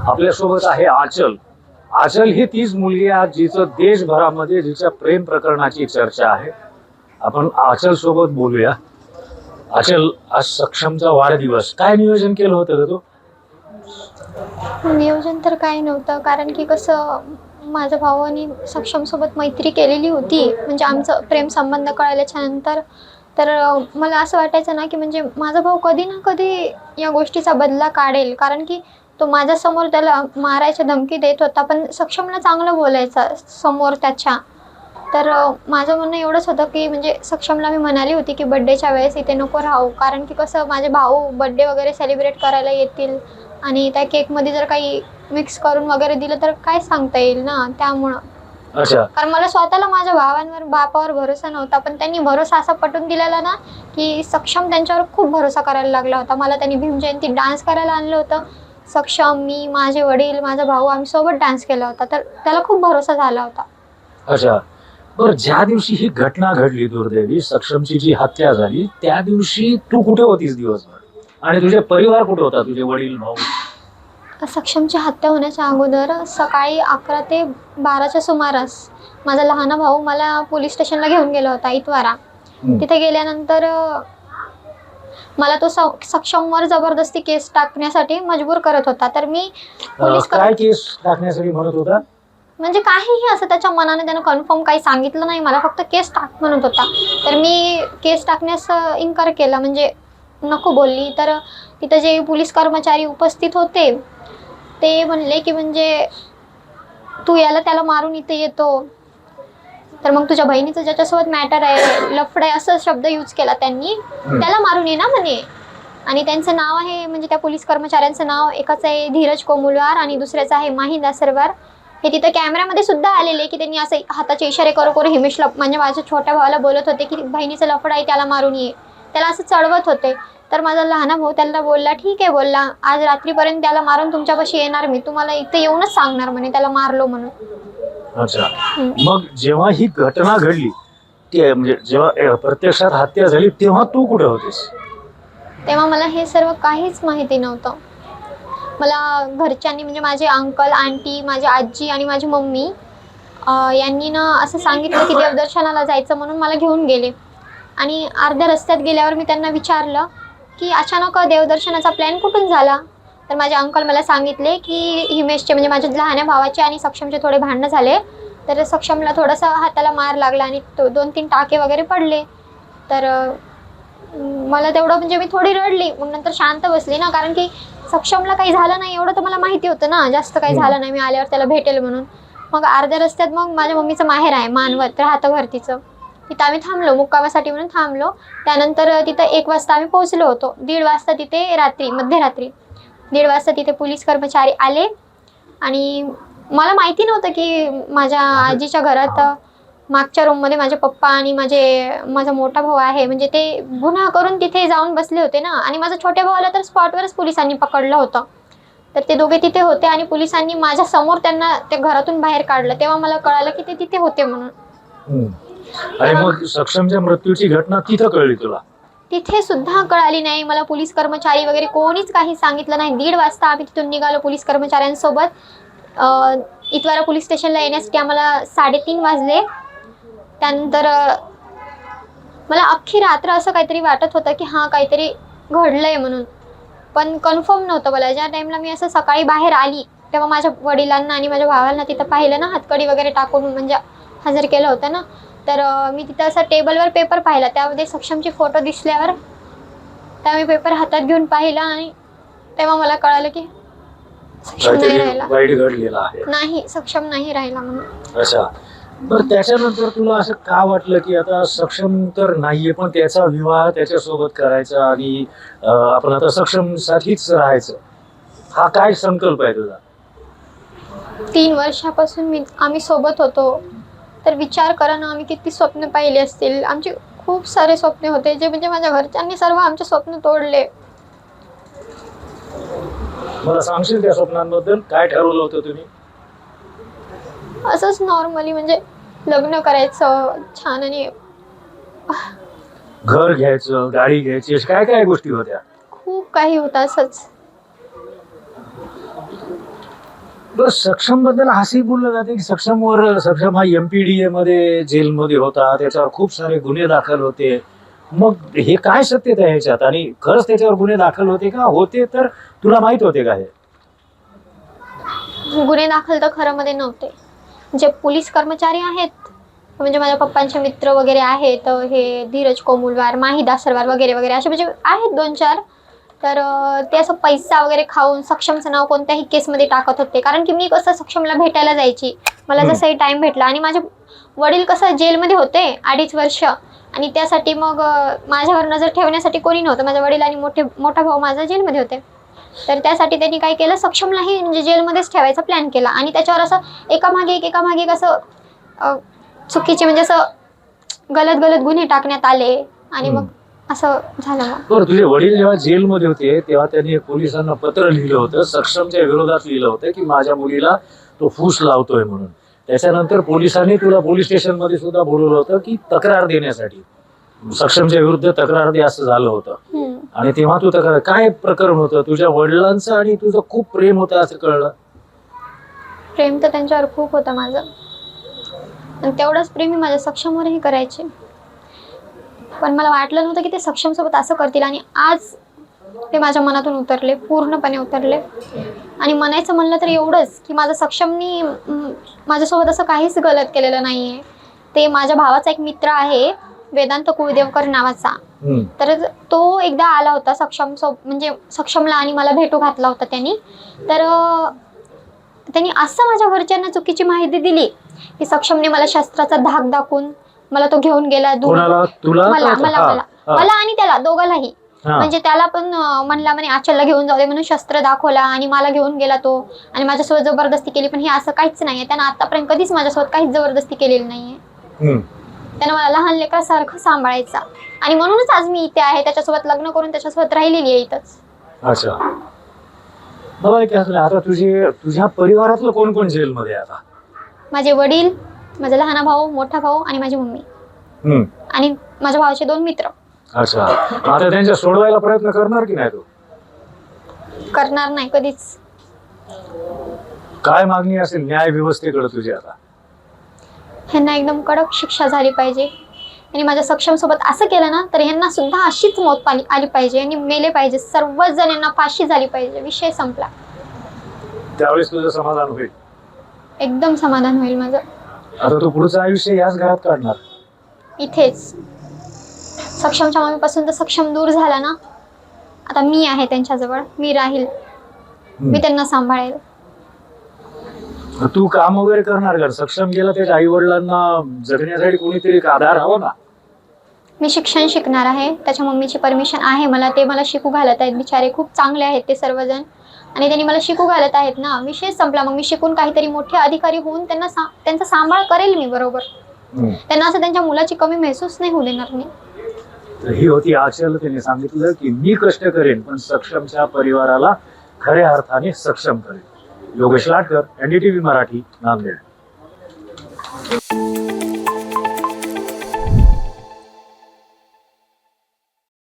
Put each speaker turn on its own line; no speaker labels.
आपल्यासोबत आहे आचल. आचल ही तीच मुलगी आहे जिचं देशभरामध्ये जिच्या प्रेम प्रकरणाची चर्चा आहे. आपण आचल सोबत बोलूया. आचल, आज सक्षमचा वाढदिवस, काय नियोजन केलं होतं का तू?
नियोजन तर काही नव्हतं, कारण की कसं माझा भाऊ आणि सक्षम सोबत मैत्री केलेली होती. म्हणजे आमचं प्रेम संबंध कळाल्याच्या नंतर तर मला असं वाटायचं ना की म्हणजे माझा भाऊ कधी ना कधी या गोष्टीचा बदला काढेल, कारण की तो माझ्यासमोर त्याला मारायची धमकी देत होता, पण सक्षमला चांगलं बोलायचा समोर त्याच्या. तर माझं म्हणणं एवढंच होतं की म्हणजे सक्षमला मी म्हणाली होती की बड्डेच्या वेळेस इथे नको राहू, कारण की कसं माझे भाऊ बड्डे वगैरे सेलिब्रेट करायला येतील आणि त्या केकमध्ये जर काही मिक्स करून वगैरे दिलं तर काय सांगता येईल ना, त्यामुळं.
अच्छा.
कारण मला स्वतःला माझ्या भावांवर बापावर भरोसा नव्हता, पण त्यांनी भरोसा असा पटवून दिलेला ना की सक्षम त्यांच्यावर खूप भरोसा करायला लागला होता. मला त्यांनी भीम जयंती डान्स करायला आणलं होतं. सक्षम, मी, माझे वडील, माझा भाऊ आम्ही सोबत डान्स केला होता, तर त्याला खूप भरोसा झाला होता.
अच्छा. बरं, ज्या दिवशी ही घटना घडली दुर्दैवी, सक्षमची जी हत्या झाली, त्या दिवशी तू कुठे होतीस दिवसभर? आणि तुझे परिवार कुठे होता, तुझे वडील, भाऊ?
सक्षमची हत्या होण्याच्या अगोदर सकाळी 11 ते 12च्या सुमारास माझा लहाना भाऊ मला पोलीस स्टेशनला घेऊन गेला होता, इतवारा. तिथे गेल्यानंतर मला तो सक्षमवर जबरदस्ती केस टाकण्यासाठी मजबूर करत होता. तर मी
काय केस टाकण्यासाठी म्हणत होता?
म्हणजे काहीही असं त्याच्या मनाने त्यानं कन्फर्म काही सांगितलं नाही मला, फक्त केस टाक म्हणत होता. तर मी केस टाकण्यास इन्कार केला, म्हणजे नको बोलली. तर तिथं जे पोलीस कर्मचारी उपस्थित होते ते म्हणले की म्हणजे तू याला त्याला मारून इथे येतो, तर मग तुझ्या बहिणीचं ज्याच्यासोबत मॅटर आहे, लफडं आहे, असं शब्द यूज केला त्यांनी. त्याला मारून ये ना म्हणे. आणि त्यांचं नाव आहे, म्हणजे त्या पोलीस कर्मचाऱ्यांचं नाव एकाचं आहे धीरज कोमुलवार आणि दुसऱ्याचं आहे माहिंद असरवार. हे तिथं कॅमेऱ्यामध्ये सुद्धा आलेले की त्यांनी असं हाताचे इशारे करू करू हिमेशला, म्हणजे माझ्या छोट्या भावाला बोलत होते की बहिणीचं लफडं आहे, त्याला मारून ये. त्याला असं चढवत होते. तर माझा लहाना भाऊ त्याला बोलला, ठीक आहे बोलला, आज रात्रीपर्यंत त्याला मारून तुमच्यापाशी येणार मी, तुम्हाला इथे येऊनच सांगणार म्हणे त्याला मारलो म्हणून.
अच्छा. मग जेव्हा ही घटना घडली, ते म्हणजे जेव्हा प्रत्यक्षात हत्या झाली, तेव्हा तू कुठे होतीस?
तेव्हा मला हे सर्व काहीच माहिती नव्हतं. मला घरच्यांनी, म्हणजे माझे अंकल, आंटी, माझी आजी आणि माझी मम्मी यांनी ना असं सांगितलं की देवदर्शनाला जायचं, म्हणून मला घेऊन गेले. आणि अर्ध्या रस्त्यात गेल्यावर मी त्यांना विचारलं की अचानक देवदर्शनाचा प्लॅन कुठून झाला. तर माझे अंकल मला सांगितले की हिमेशचे, म्हणजे माझ्या लहान्या भावाचे आणि सक्षमचे थोडे भांडणं झाले. तर सक्षमला थोडासा हाताला मार लागला आणि 2-3 टाके वगैरे पडले. तर मला तेवढं, म्हणजे मी थोडी रडली, मग नंतर शांत बसली ना, कारण की सक्षमला काही झालं नाही एवढं तर मला माहिती होतं ना, जास्त काही झालं नाही, मी आल्यावर त्याला भेटेल म्हणून. मग अर्ध्या रस्त्यात मग माझ्या मम्मीचं माहेर आहे मानवत, राहतं भरतीचं, तिथं आम्ही थांबलो मुक्कामासाठी म्हणून थांबलो. त्यानंतर तिथं 1 वाजता आम्ही पोहोचलो होतो. 1:30 वाजता तिथे मध्यरात्री 1:30 वाजता तिथे पोलीस कर्मचारी आले. आणि मला माहिती नव्हतं की माझ्या आजीच्या घरात मागच्या रूममध्ये माझे पप्पा आणि माझा मोठा भाऊ आहे, म्हणजे ते गुन्हा करून तिथे जाऊन बसले होते ना. आणि माझ्या छोट्या भावाला तर स्पॉटवरच पोलिसांनी पकडलं होतं. तर ते दोघे तिथे होते आणि पोलिसांनी माझ्या समोर त्यांना ते घरातून बाहेर काढलं. तेव्हा मला कळालं की ते तिथे होते म्हणून.
आणि मग सक्षमच्या मृत्यूची घटना तिथं कळली तुला?
तिथे सुद्धा कळाली नाही मला. पोलीस कर्मचारी वगैरे कोणीच काही सांगितलं नाही. 1:30 वाजता आम्ही तिथून निघालो पोलीस कर्मचाऱ्यांसोबत. इतवारा पोलीस स्टेशनला येण्यासाठी आम्हाला 3:30 वाजले. त्यानंतर मला अख्खी रात्र असं काहीतरी वाटत होतं की हां काहीतरी घडलंय म्हणून, पण कन्फर्म नव्हतं मला. ज्या टाईमला मी असं सकाळी बाहेर आली तेव्हा माझ्या वडिलांना आणि माझ्या भावाला तिथं पाहिलं ना, हातकडी वगैरे टाकून म्हणजे हजर केलं होतं ना. तर मी तिथं असं टेबलवर पेपर पाहिला, त्यामध्ये सक्षमचे फोटो दिसल्यावर तेव्हा मी पेपर हातात घेऊन पाहिला आणि तेव्हा मला कळालं की सक्षम नाही राहिला.
वाईट घडलेला आहे.
नाही, सक्षम नाही राहिला म्हणून.
अच्छा. बरं, त्याच्यानंतर तुला असं का वाटलं की आता सक्षम तर नाहीये, पण त्याचा विवाह त्याच्यासोबत करायचा आणि आपण आता सक्षम साठीच राहायचं, हा काय संकल्प आहे तुझा?
3 वर्षापासून आम्ही सोबत होतो. तर विचार करा ना, आम्ही किती स्वप्न पाहिले असतील. आमचे खूप सारे स्वप्न होते, जे म्हणजे माझ्या घरच्यांनी सर्व आमचे स्वप्न तोडले.
मला सांगशील त्या स्वप्नांबद्दल? काय ठरवलं होतं तुम्ही?
असंच नॉर्मली, म्हणजे लग्न करायचं छान आणि
घर घ्यायचं, गाडी घ्यायची, काय काय गोष्टी होत्या?
खूप काही होतं असंच.
बरं, सक्षम बद्दल असंही बोललं जाते की सक्षम हा MPDA मध्ये जेलमध्ये होता, त्याच्यावर खूप सारे गुन्हे दाखल होते. मग हे काय सत्यता आहे ह्याच्यात, आणि खरंच त्याच्यावर गुन्हे दाखल होते का, होते तर तुला माहित होते का हे?
गुन्हे दाखल तर खरं मध्ये नव्हते. जे पोलीस कर्मचारी आहेत म्हणजे माझ्या पप्पांचे मित्र वगैरे आहेत, हे धीरज कोमुलवार, माही दासरवार वगैरे वगैरे असे म्हणजे आहेत 2-4. तर ते असं पैसा वगैरे खाऊन सक्षमचं नाव कोणत्याही केसमध्ये टाकत होते. कारण की मी कसं सक्षमला भेटायला जायची, मला जसंही टाईम भेटला, आणि माझे वडील कसं जेलमध्ये होते 2.5 वर्ष, आणि त्यासाठी मग माझ्यावर नजर ठेवण्यासाठी कोणी नव्हतं. माझे वडील आणि मोठा भाऊ माझा जेलमध्ये होते. तर त्यासाठी त्यांनी काय केलं, सक्षमलाही म्हणजे जेलमध्येच ठेवायचा प्लॅन केला, आणि त्याच्यावर असं एकामागे एक असं चुकीचे म्हणजे असं गलत गुन्हे टाकण्यात आले, आणि मग असं झालं. मग
बरं, तुझे वडील जेव्हा जेलमध्ये होते तेव्हा त्यांनी पोलिसांना पत्र लिहिलं होतं, सक्षमच्या विरोधात लिहिलं होतं की माझ्या मुलीला तो फूस लावतोय म्हणून. त्याच्यानंतर पोलिसांनी तुला पोलीस स्टेशनमध्ये सुद्धा बोलवलं होतं की तक्रार देण्यासाठी, सक्षमच्या विरुद्ध तक्रार दे असं झालं होतं. आणि तेव्हा तू तक्रार, काय प्रकरण होतं? तुझ्या वडिलांचं आणि तुझं खूप प्रेम होतं असं कळलं.
प्रेम तर त्यांच्यावर खूप होतं माझं, आणि तेवढंच प्रेम मी माझ्या सक्षमवरही करायचे. पण मला वाटलं नव्हतं की ते सक्षमसोबत असं करतील, आणि आज ते माझ्या मनातून उतरले, पूर्णपणे उतरले. आणि म्हणायचं म्हणलं तर एवढंच की माझं सक्षमनी माझ्यासोबत असं काहीच गलत केलेलं नाही आहे. ते माझ्या भावाचा एक मित्र आहे, वेदांत कुळदेवकर नावाचा. तर तो एकदा आला होता म्हणजे सक्षमला आणि मला भेटू घातला होता त्यांनी. तर त्यांनी असं माझ्या घरच्यांना चुकीची माहिती दिली की सक्षमने मला शस्त्राचा धाक दाखवून मला तो घेऊन गेला दूर. मला आणि त्याला दोघांनाही. म्हणजे त्याला पण म्हणला म्हणे आचलला घेऊन जाऊ दे म्हणून शस्त्र दाखवला, आणि मला घेऊन गेला तो, आणि माझ्यासोबत जबरदस्ती केली. पण हे असं काहीच नाहीये, त्यानं आतापर्यंत कधीच माझ्यासोबत काहीच जबरदस्ती केलेली नाहीये. त्यानं मला लहान लेकरासारखं सांभाळायचा, आणि म्हणूनच आज मी इथे आहे, त्याच्यासोबत लग्न करून त्याच्यासोबत राहिलेली आहे इथंच.
अच्छा, आता तुझ्या परिवारातलं कोण कोण जेलमध्ये आता?
माझे वडील, माझा लहान भाऊ, मोठा भाऊ आणि माझी मम्मी, आणि माझ्या भावाचे 2 मित्र.
अच्छा, आता त्यांच्या सोडवायला प्रयत्न करणार की नाही तू?
करणार नाही कधीच.
काय मागणी असेल न्याय व्यवस्थेकडे तुझी आता?
ह्यांना एकदम कडक शिक्षा झाली पाहिजे, आणि माझ्या सक्षम सोबत असं केलं ना तर ह्यांना सुद्धा अशीच मौत आली पाहिजे, आणि मेले पाहिजे सर्वच जण, यांना फाशी झाली पाहिजे. विषय संपला.
त्यावेळेस तुझं समाधान होईल?
एकदम समाधान होईल माझं.
आता तू पुढचं आयुष्य याच घरात काढणार?
इथेच. सक्षमच्या मम्मीपासून तर सक्षम दूर झाला ना, आता मी आहे त्यांच्याजवळ, मी राहील, मी त्यांना सांभाळेल.
तू काम वगैरे करणार का? सक्षम गेला, त्याच्या आई वडिलांना जगण्यासाठी कोणीतरी आधार हवा ना.
मी शिक्षण शिकणार आहे, त्याच्या मम्मीची परमिशन आहे मला, ते मला शिकू घालत आहेत. बिचारे खूप चांगले आहेत ते सर्वजण, आणि त्यांनी मला शिकू घालत आहेत ना. विषय संपला. मग मी शिकून काहीतरी मोठे अधिकारी होऊन त्यांचा सांभाळ करेल मी बरोबर. त्यांना असं त्यांच्या मुलाची कमी महसूस नाही होऊ देणार मी.
ही होती आचल. त्यांनी सांगितलं की मी कष्ट करेन पण सक्षमच्या परिवाराला खऱ्या अर्थाने सक्षम करेन. योगेश लाटकर, NDTV मराठी, नांदेड.